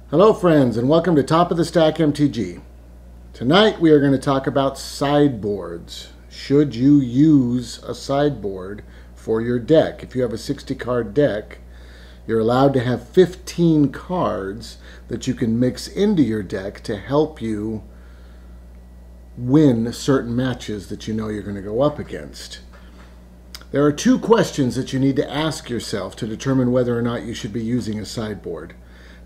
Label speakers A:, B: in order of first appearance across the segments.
A: Hello friends, and welcome to Top of the Stack MTG. Tonight we are going to talk about sideboards. Should you use a sideboard for your deck? If you have a 60-card deck, you're allowed to have 15 cards that you can mix into your deck to help you win certain matches that you know you're going to go up against. There are two questions that you need to ask yourself to determine whether or not you should be using a sideboard.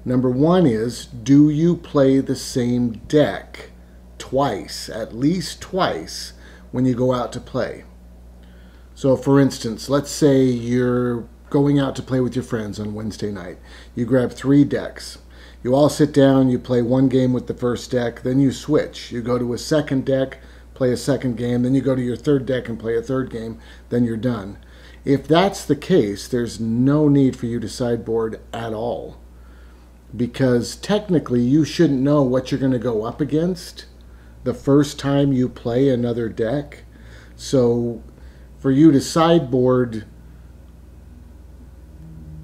A: Number one is, do you play the same deck twice, at least twice, when you go out to play? So for instance, let's say you're going out to play with your friends on Wednesday night. You grab 3 decks. You all sit down, you play one game with the first deck, then you switch. You go to a second deck, play a second game, then you go to your third deck and play a third game, then you're done. If that's the case, there's no need for you to sideboard at all. Because technically you shouldn't know what you're going to go up against the first time you play another deck. So for you to sideboard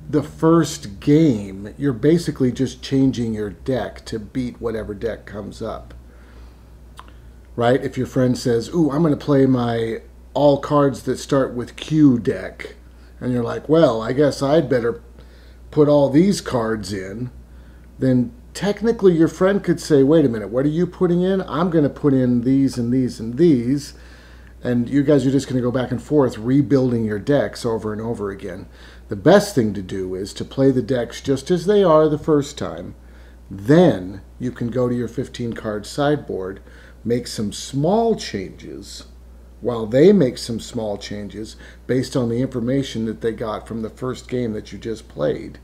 A: the first game, you're basically just changing your deck to beat whatever deck comes up. Right? If your friend says, ooh, I'm going to play my all cards that start with Q deck. And you're like, well, I guess I'd better put all these cards in. Then technically your friend could say, wait a minute, what are you putting in? I'm going to put in these and these and these. And you guys are just going to go back and forth rebuilding your decks over and over again. The best thing to do is to play the decks just as they are the first time. Then you can go to your 15-card sideboard, make some small changes while they make some small changes based on the information that they got from the first game that you just played.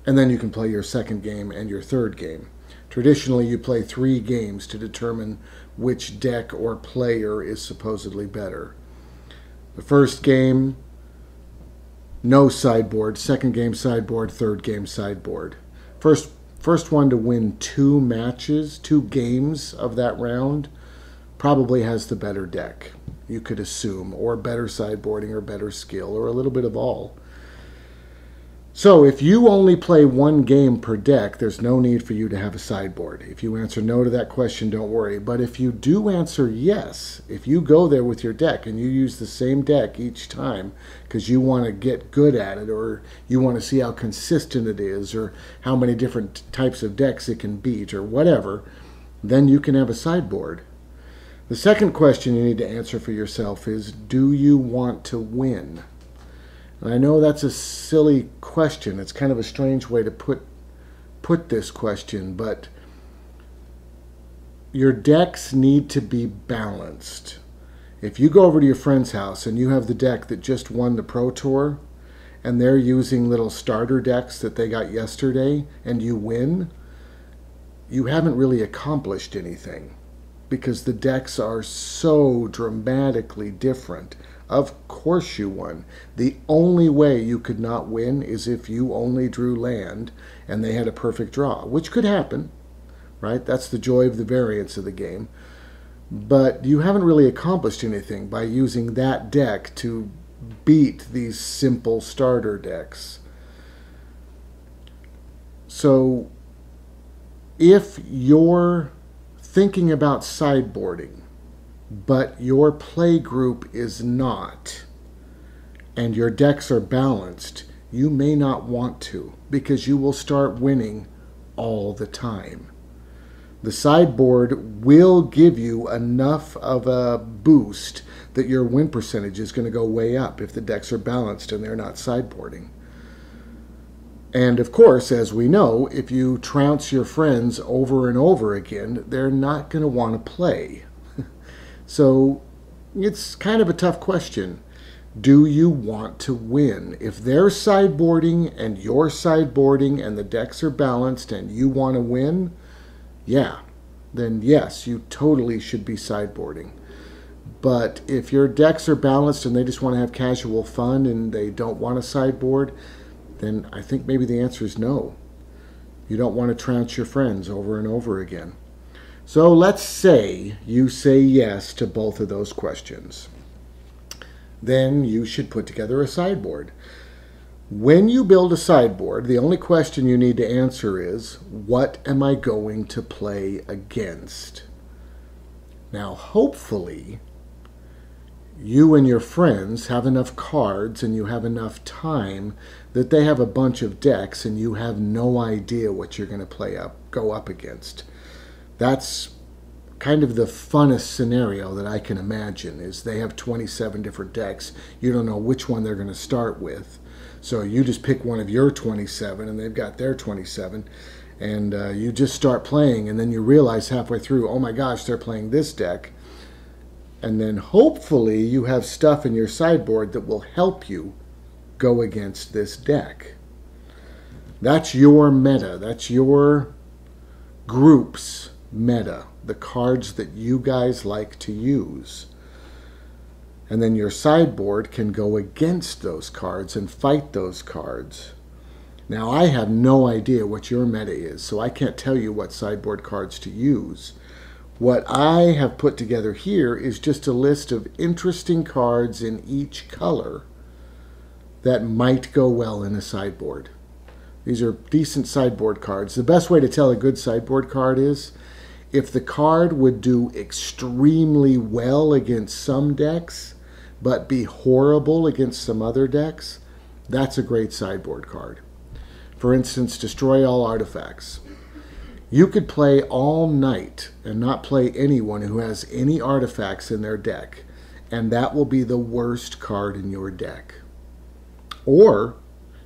A: And then you can play your second game and your third game. Traditionally, you play 3 games to determine which deck or player is supposedly better. The first game, no sideboard. Second game, sideboard. Third game, sideboard. First one to win 2 matches, 2 games of that round, probably has the better deck, you could assume, or better sideboarding or better skill, or a little bit of all. So if you only play 1 game per deck, there's no need for you to have a sideboard. If you answer no to that question, don't worry. But if you do answer yes, if you go there with your deck and you use the same deck each time because you want to get good at it, or you want to see how consistent it is, or how many different types of decks it can beat, or whatever, then you can have a sideboard. The second question you need to answer for yourself is, do you want to win? And I know that's a silly question. It's kind of a strange way to put this question, but your decks need to be balanced. If you go over to your friend's house and you have the deck that just won the Pro Tour, and they're using little starter decks that they got yesterday, and you win, you haven't really accomplished anything, because the decks are so dramatically different. Of course you won. The only way you could not win is if you only drew land and they had a perfect draw, which could happen, right? That's the joy of the variance of the game. But you haven't really accomplished anything by using that deck to beat these simple starter decks. So if you're thinking about sideboarding, but your play group is not, and your decks are balanced, you may not want to, because you will start winning all the time. The sideboard will give you enough of a boost that your win percentage is going to go way up if the decks are balanced and they're not sideboarding. And of course, as we know, if you trounce your friends over and over again, they're not going to want to play. So it's kind of a tough question. Do you want to win? If they're sideboarding and you're sideboarding and the decks are balanced and you want to win, yeah, then yes, you totally should be sideboarding. But if your decks are balanced and they just want to have casual fun and they don't want to sideboard, then I think maybe the answer is no. You don't want to trounce your friends over and over again. So let's say you say yes to both of those questions. Then you should put together a sideboard. When you build a sideboard, the only question you need to answer is, what am I going to play against? Now, hopefully, you and your friends have enough cards and you have enough time that they have a bunch of decks and you have no idea what you're going to go up against. That's kind of the funnest scenario that I can imagine, is they have 27 different decks. You don't know which one they're going to start with. So you just pick one of your 27 and they've got their 27. And you just start playing, and then you realize halfway through, oh my gosh, they're playing this deck. And then hopefully you have stuff in your sideboard that will help you go against this deck. That's your meta. That's your group's meta. The cards that you guys like to use. And then your sideboard can go against those cards and fight those cards. Now, I have no idea what your meta is, so I can't tell you what sideboard cards to use. What I have put together here is just a list of interesting cards in each color that might go well in a sideboard. These are decent sideboard cards. The best way to tell a good sideboard card is if the card would do extremely well against some decks, but be horrible against some other decks, that's a great sideboard card. For instance, destroy all artifacts. You could play all night and not play anyone who has any artifacts in their deck, and that will be the worst card in your deck. Or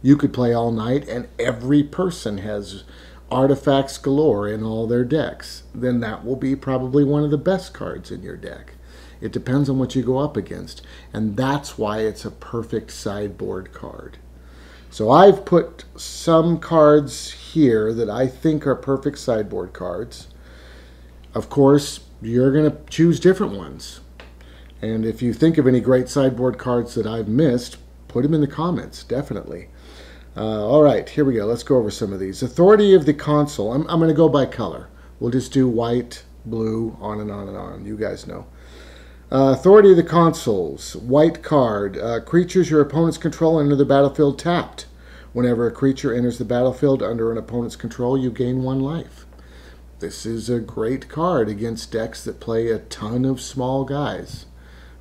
A: you could play all night and every person has artifacts galore in all their decks. Then that will be probably one of the best cards in your deck. It depends on what you go up against, and that's why it's a perfect sideboard card. So I've put some cards here that I think are perfect sideboard cards. Of course, you're going to choose different ones. And if you think of any great sideboard cards that I've missed, put them in the comments, definitely. All right, here we go. Let's go over some of these. Authority of the Console. I'm going to go by color. We'll just do white, blue, on and on and on. You guys know. Authority of the Consoles. White card. Creatures your opponents control enter the battlefield tapped. Whenever a creature enters the battlefield under an opponent's control, you gain 1 life. This is a great card against decks that play a ton of small guys.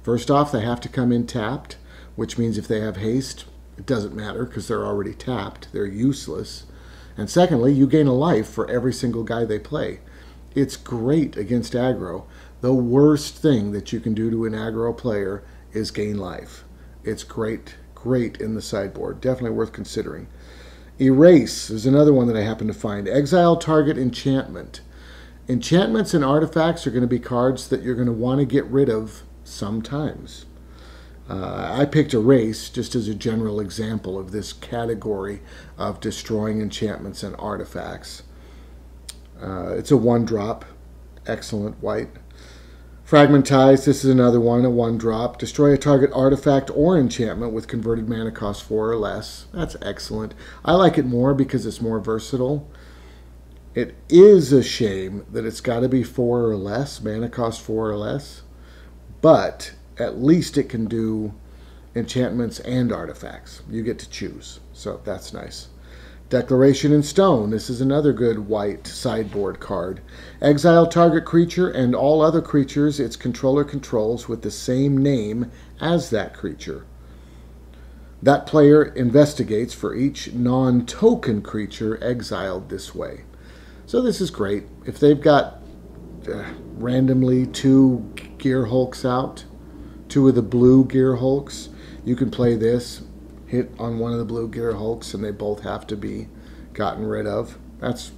A: First off, they have to come in tapped, which means if they have haste, it doesn't matter because they're already tapped. They're useless. And secondly, you gain a life for every single guy they play. It's great against aggro. The worst thing that you can do to an aggro player is gain life. It's great in the sideboard. Definitely worth considering. Erase is another one that I happen to find. Exile target enchantment. Enchantments and artifacts are going to be cards that you're going to want to get rid of sometimes. I picked Erase just as a general example of this category of destroying enchantments and artifacts. It's a 1-drop. Excellent white. Fragmentize, this is another one, a 1-drop. Destroy a target artifact or enchantment with converted mana cost 4 or less. That's excellent. I like it more because it's more versatile. It is a shame that it's got to be 4 or less, mana cost 4 or less. But at least it can do enchantments and artifacts. You get to choose, so that's nice. Declaration in Stone. This is another good white sideboard card. Exile target creature and all other creatures its controller controls with the same name as that creature. That player investigates for each non-token creature exiled this way. So this is great. If they've got randomly 2 Gear Hulks out, 2 of the blue Gear Hulks, you can play this. Hit on one of the blue Gear Hulks and they both have to be gotten rid of. That's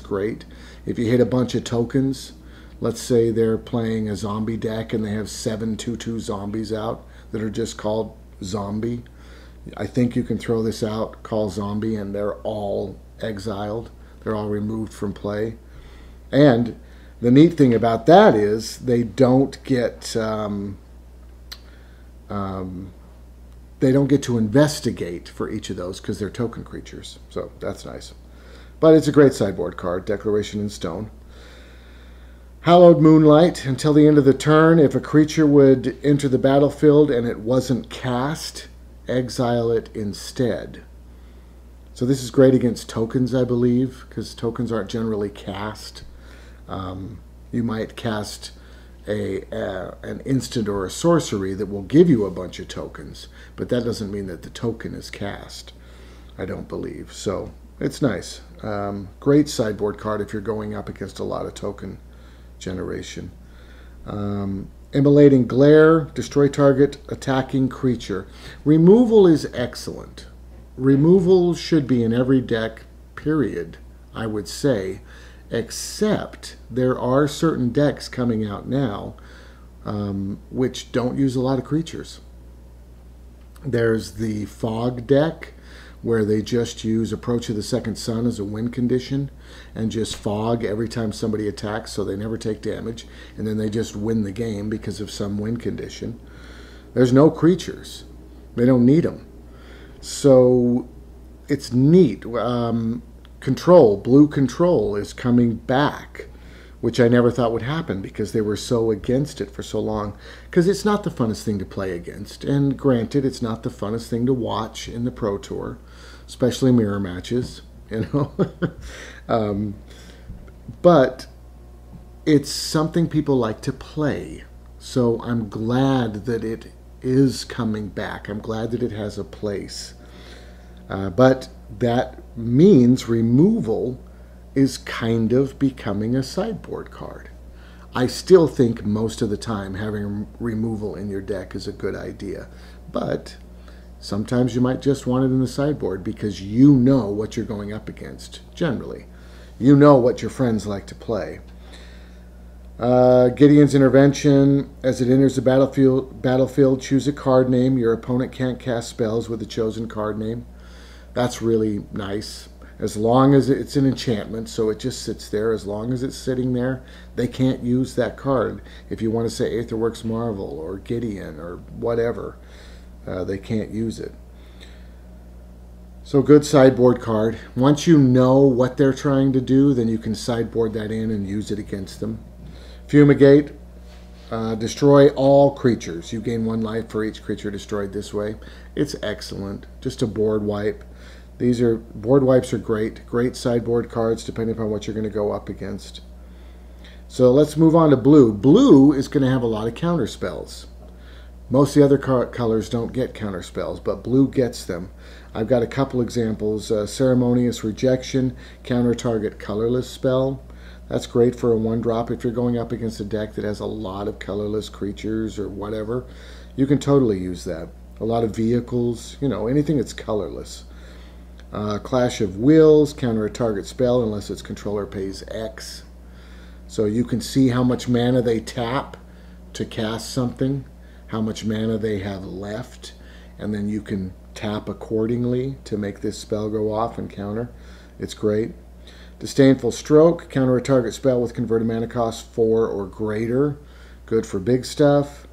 A: great. If you hit a bunch of tokens, let's say they're playing a zombie deck and they have 7 2/2 zombies out that are just called zombie, I think you can throw this out, call zombie, and they're all exiled. They're all removed from play. And the neat thing about that is they don't get they don't get to investigate for each of those because they're token creatures. So that's nice. But it's a great sideboard card, Declaration in Stone. Hallowed Moonlight. Until the end of the turn, if a creature would enter the battlefield and it wasn't cast, exile it instead. So this is great against tokens, I believe, because tokens aren't generally cast. You might cast an instant or a sorcery that will give you a bunch of tokens, but that doesn't mean that the token is cast, I don't believe. So it's nice. Great sideboard card if you're going up against a lot of token generation. Immolating Glare, destroy target attacking creature. Removal is excellent. Removal should be in every deck, period, I would say, except there are certain decks coming out now which don't use a lot of creatures. There's the Fog deck, where they just use Approach of the Second Sun as a win condition and just fog every time somebody attacks so they never take damage, and then they just win the game because of some win condition. There's no creatures. They don't need them. So it's neat. Control, Blue Control is coming back, which I never thought would happen because they were so against it for so long, because it's not the funnest thing to play against. And granted, it's not the funnest thing to watch in the Pro Tour, especially mirror matches, you know. But it's something people like to play. So I'm glad that it is coming back. I'm glad that it has a place. But that means removal is kind of becoming a sideboard card. I still think most of the time having removal in your deck is a good idea. But sometimes you might just want it in the sideboard because you know what you're going up against, generally. You know what your friends like to play. Gideon's Intervention. As it enters the battlefield, choose a card name. Your opponent can't cast spells with the chosen card name. That's really nice. As long as it's an enchantment, so it just sits there. As long as it's sitting there, they can't use that card. If you want to say Aetherworks Marvel or Gideon or whatever, they can't use it. So good sideboard card. Once you know what they're trying to do, then you can sideboard that in and use it against them. Fumigate. Destroy all creatures. You gain 1 life for each creature destroyed this way. It's excellent. Just a board wipe. Board wipes are great. Great sideboard cards depending upon what you're going to go up against. So let's move on to blue. Blue is going to have a lot of counter spells. Most of the other colors don't get counter spells, but blue gets them. I've got a couple examples. Ceremonious Rejection, counter target colorless spell. That's great for a 1-drop if you're going up against a deck that has a lot of colorless creatures or whatever. You can totally use that. A lot of vehicles, you know, anything that's colorless. Clash of Wills, counter a target spell unless its controller pays X. So you can see how much mana they tap to cast something, how much mana they have left, and then you can tap accordingly to make this spell go off and counter. It's great. Disdainful Stroke, counter a target spell with converted mana cost 4 or greater. Good for big stuff.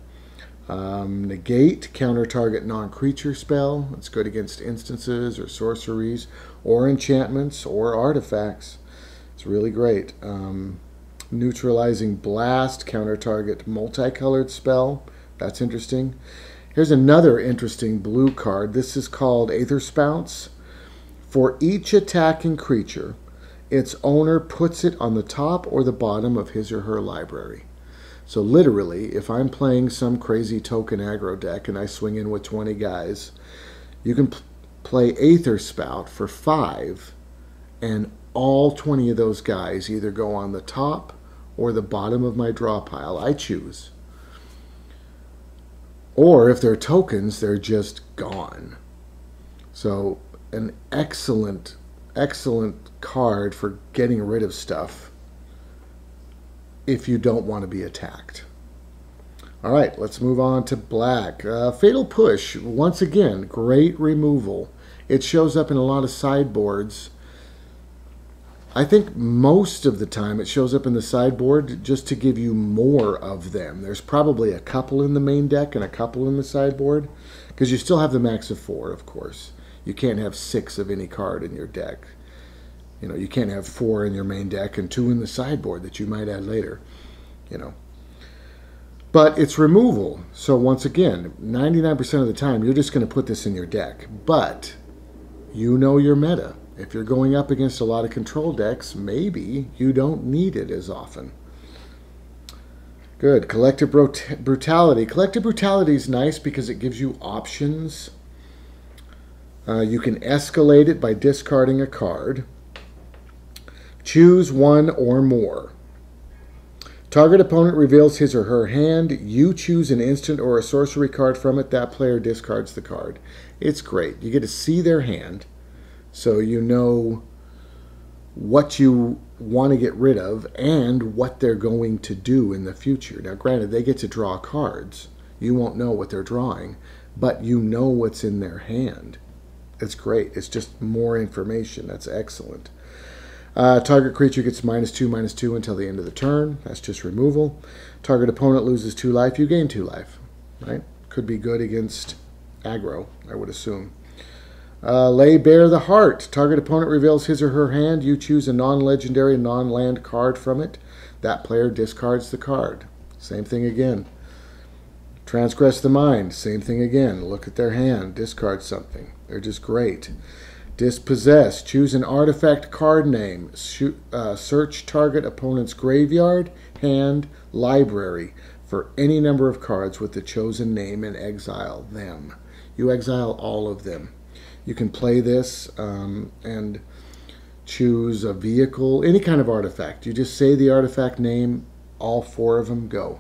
A: Negate, counter target non-creature spell. It's good against instances or sorceries or enchantments or artifacts. It's really great. Neutralizing Blast, counter target multicolored spell. That's interesting. Here's another interesting blue card. This is called Aether Spouts. For each attacking creature, its owner puts it on the top or the bottom of his or her library. So literally, if I'm playing some crazy token aggro deck and I swing in with 20 guys, you can play Aether Spout for 5, and all 20 of those guys either go on the top or the bottom of my draw pile. I choose. Or if they're tokens, they're just gone. So an excellent, excellent card for getting rid of stuff if you don't want to be attacked. All right, let's move on to black. Fatal Push, once again, great removal. It shows up in a lot of sideboards. I think most of the time it shows up in the sideboard just to give you more of them. There's probably a couple in the main deck and a couple in the sideboard, because you still have the max of 4, of course. You can't have 6 of any card in your deck. You know, you can't have 4 in your main deck and 2 in the sideboard that you might add later, you know. But it's removal. So once again, 99% of the time, you're just going to put this in your deck. But You know your meta. If you're going up against a lot of control decks, maybe you don't need it as often. Good. Collective Brutality. Collective Brutality is nice because it gives you options. You can escalate it by discarding a card. Choose one or more. Target opponent reveals his or her hand. You choose an instant or a sorcery card from it. That player discards the card. It's great. You get to see their hand, so you know what you want to get rid of and what they're going to do in the future. Now, granted, they get to draw cards. You won't know what they're drawing, but you know what's in their hand. It's great. It's just more information. That's excellent. Target creature gets -2/-2 until the end of the turn. That's just removal. Target opponent loses 2 life. You gain 2 life. Right? Could be good against aggro, I would assume. Lay bare the heart. Target opponent reveals his or her hand. You choose a non-legendary, non-land card from it. That player discards the card. Same thing again. Transgress the mind. Same thing again. Look at their hand. Discard something. They're just great. Dispossess. Choose an artifact card name. Search target opponent's graveyard, hand, library for any number of cards with the chosen name and exile them. You exile all of them. You can play this and choose a vehicle, any kind of artifact. You just say the artifact name, all 4 of them go.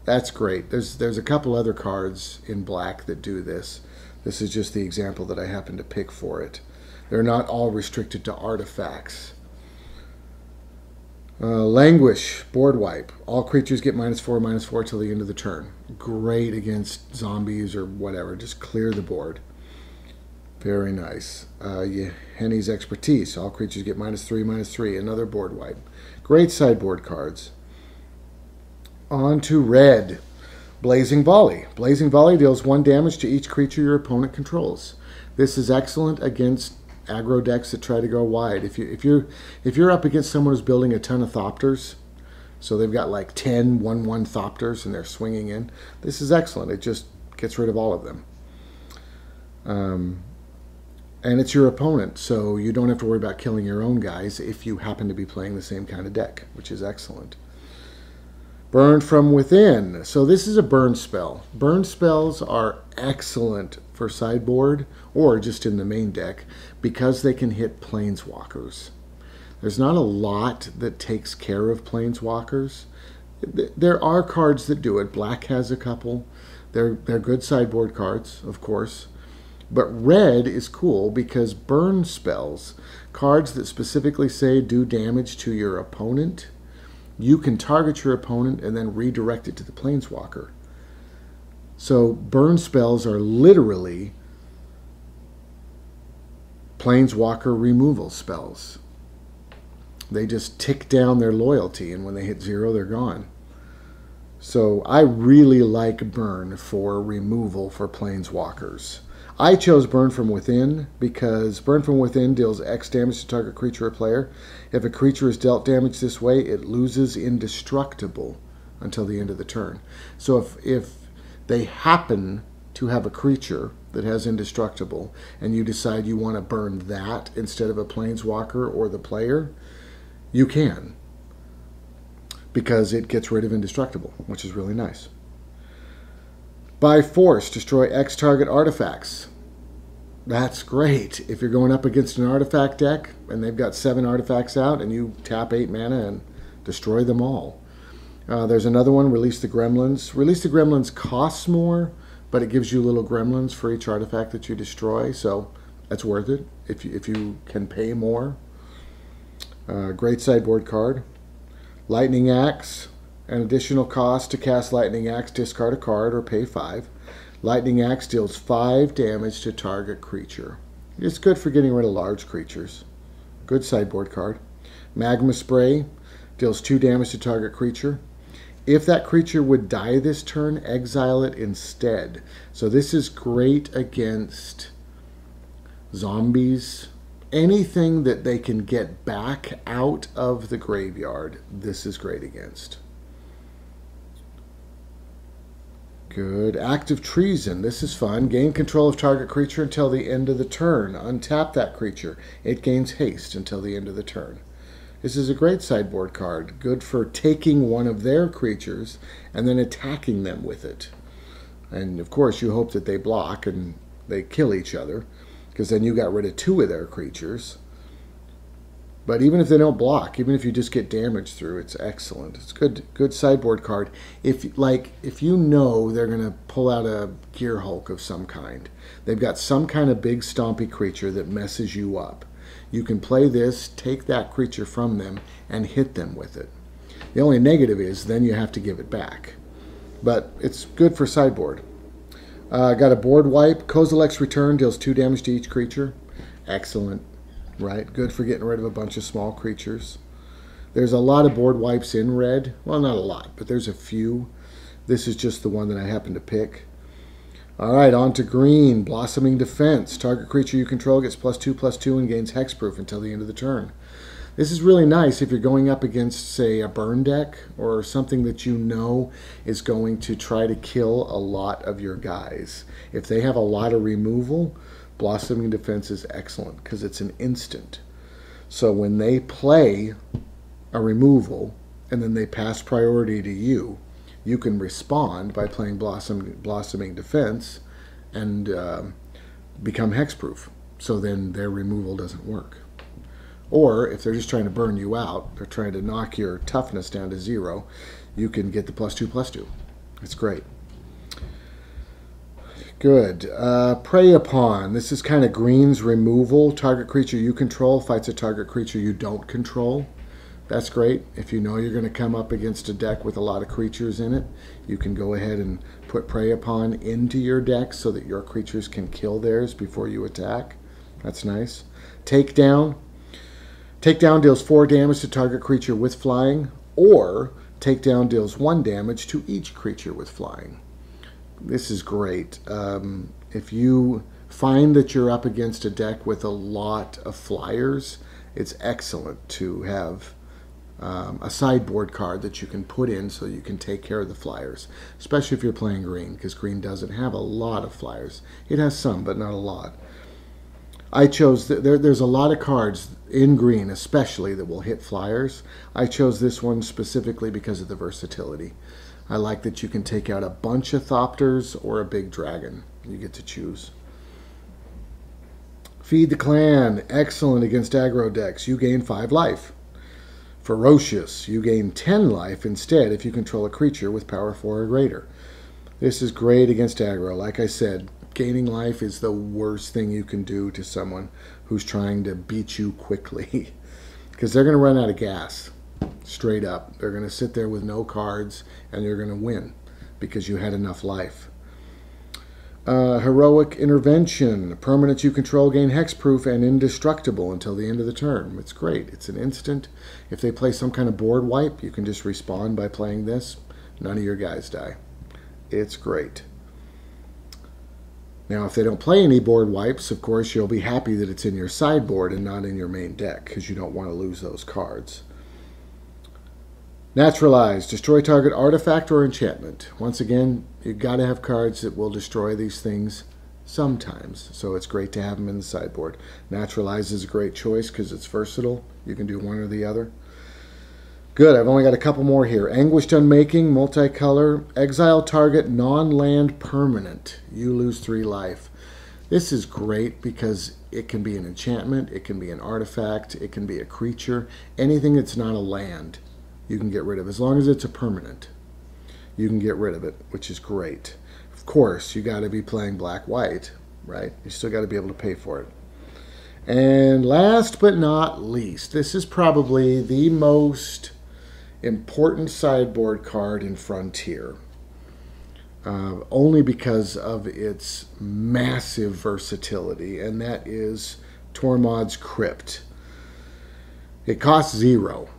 A: That's great. There's a couple other cards in black that do this. This is just the example that I happen to pick for it. They're not all restricted to artifacts. Languish, board wipe. All creatures get -4/-4 till the end of the turn. Great against zombies or whatever. Just clear the board. Very nice. Henny's Expertise. All creatures get -3/-3. Another board wipe. Great sideboard cards. On to red. Blazing Volley. Blazing Volley deals 1 damage to each creature your opponent controls. This is excellent against aggro decks that try to go wide. If you're up against someone who's building a ton of Thopters, so they've got like 10 1/1 Thopters and they're swinging in, this is excellent. It just gets rid of all of them. And it's your opponent, so you don't have to worry about killing your own guys if you happen to be playing the same kind of deck, which is excellent. Burn from Within. So this is a burn spell. Burn spells are excellent for sideboard or just in the main deck because they can hit planeswalkers. There's not a lot that takes care of planeswalkers. There are cards that do it. Black has a couple. They're good sideboard cards, of course. But red is cool because burn spells, cards that specifically say do damage to your opponent, you can target your opponent and then redirect it to the planeswalker. So burn spells are literally planeswalker removal spells. They just tick down their loyalty, and when they hit 0, they're gone. So I really like burn for removal for planeswalkers. I chose Burn from Within because Burn from Within deals X damage to target creature or player. If a creature is dealt damage this way, it loses indestructible until the end of the turn. So if they happen to have a creature that has indestructible and you decide you want to burn that instead of a planeswalker or the player, you can, because it gets rid of indestructible, which is really nice. By force, destroy X target artifacts. That's great. If you're going up against an artifact deck and they've got 7 artifacts out and you tap 8 mana and destroy them all. There's another one, Release the Gremlins. Release the Gremlins costs more, but it gives you little gremlins for each artifact that you destroy, so that's worth it if you can pay more. Great sideboard card. Lightning Axe. An additional cost to cast Lightning Axe, discard a card or pay 5. Lightning Axe deals 5 damage to target creature. It's good for getting rid of large creatures. Good sideboard card. Magma Spray deals 2 damage to target creature. If that creature would die this turn, exile it instead. So this is great against zombies. Anything that they can get back out of the graveyard, this is great against. Good. Act of Treason. This is fun. Gain control of target creature until the end of the turn. Untap that creature. It gains haste until the end of the turn. This is a great sideboard card. Good for taking one of their creatures and then attacking them with it. And of course you hope that they block and they kill each other, because then you got rid of two of their creatures. But even if they don't block, even if you just get damage through, it's excellent. It's good sideboard card. If you know they're going to pull out a Gear Hulk of some kind, they've got some kind of big stompy creature that messes you up, you can play this, take that creature from them, and hit them with it. The only negative is then you have to give it back. But it's good for sideboard. Got a board wipe. Kozilek's Return deals 2 damage to each creature. Excellent. Right? Good for getting rid of a bunch of small creatures. There's a lot of board wipes in red. Well, not a lot, but there's a few. This is just the one that I happen to pick. All right, on to green. Blossoming Defense. Target creature you control gets +2/+2 and gains hexproof until the end of the turn. This is really nice if you're going up against, say, a burn deck or something that you know is going to try to kill a lot of your guys. If they have a lot of removal, Blossoming Defense is excellent because it's an instant. So when they play a removal and then they pass priority to you, you can respond by playing Blossoming Defense and become hexproof. So then their removal doesn't work. Or if they're just trying to burn you out, they're trying to knock your toughness down to 0, you can get the +2/+2. It's great. Good. Prey Upon. This is kind of green's removal. Target creature you control fights a target creature you don't control. That's great. If you know you're going to come up against a deck with a lot of creatures in it, you can go ahead and put Prey Upon into your deck so that your creatures can kill theirs before you attack. That's nice. Takedown. Takedown deals 4 damage to target creature with flying, or Takedown deals 1 damage to each creature with flying. This is great. If you find that you're up against a deck with a lot of flyers, it's excellent to have a sideboard card that you can put in so you can take care of the flyers, especially if you're playing green, because green doesn't have a lot of flyers. It has some, but not a lot. I chose, there's a lot of cards in green especially that will hit flyers. I chose this one specifically because of the versatility. I like that you can take out a bunch of Thopters or a big dragon. You get to choose. Feed the Clan. Excellent against aggro decks. You gain 5 life. Ferocious. You gain 10 life instead if you control a creature with power 4 or greater. This is great against aggro. Like I said, gaining life is the worst thing you can do to someone who's trying to beat you quickly. Because they're going to run out of gas. Straight up. They're going to sit there with no cards and you're going to win because you had enough life. Heroic Intervention. Permanents you control gain hexproof and indestructible until the end of the turn. It's great. It's an instant. If they play some kind of board wipe, you can just respond by playing this. None of your guys die. It's great. Now, if they don't play any board wipes, of course, you'll be happy that it's in your sideboard and not in your main deck because you don't want to lose those cards. Naturalize. Destroy target artifact or enchantment. Once again, you've got to have cards that will destroy these things sometimes, so it's great to have them in the sideboard. Naturalize is a great choice because it's versatile. You can do one or the other. Good. I've only got a couple more here. Anguished Unmaking, multicolor. Exile target non-land permanent. You lose 3 life. This is great because it can be an enchantment, it can be an artifact, it can be a creature. Anything that's not a land you can get rid of. As long as it's a permanent, you can get rid of it, which is great. Of course, you got to be playing black-white, right? You still got to be able to pay for it. And last but not least, this is probably the most important sideboard card in Frontier. Only because of its massive versatility, and that is Tormod's Crypt. It costs 0.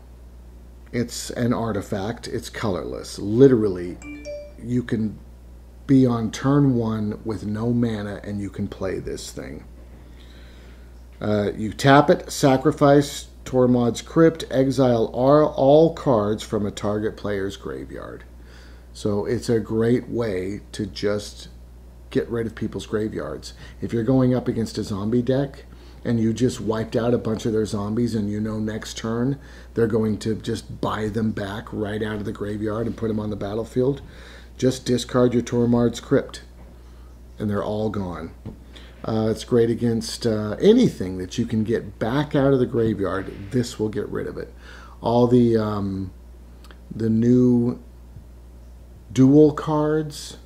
A: It's an artifact. It's colorless. Literally, you can be on turn 1 with no mana and you can play this thing. You tap it, sacrifice Tormod's Crypt, exile all cards from a target player's graveyard. So it's a great way to just get rid of people's graveyards. If you're going up against a zombie deck and you just wiped out a bunch of their zombies and you know next turn they're going to just buy them back right out of the graveyard and put them on the battlefield, just discard your Tormard's Crypt and they're all gone. It's great against anything that you can get back out of the graveyard. This will get rid of it. All the new dual cards,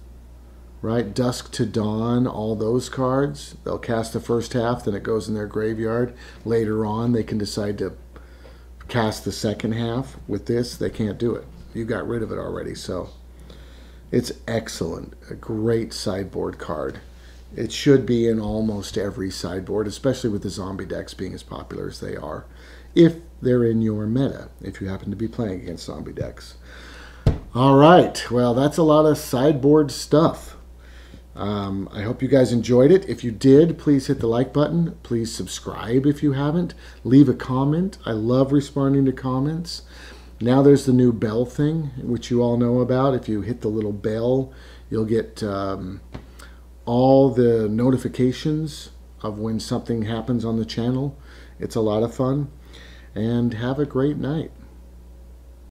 A: right? Dusk to Dawn, all those cards. They'll cast the first half, then it goes in their graveyard. Later on, they can decide to cast the second half. With this, they can't do it. You got rid of it already, so it's excellent. A great sideboard card. It should be in almost every sideboard, especially with the zombie decks being as popular as they are, if they're in your meta, if you happen to be playing against zombie decks. All right, well, that's a lot of sideboard stuff. I hope you guys enjoyed it. If you did, please hit the like button. Please subscribe if you haven't. Leave a comment. I love responding to comments. Now there's the new bell thing, which you all know about. If you hit the little bell, you'll get all the notifications of when something happens on the channel. It's a lot of fun. And have a great night.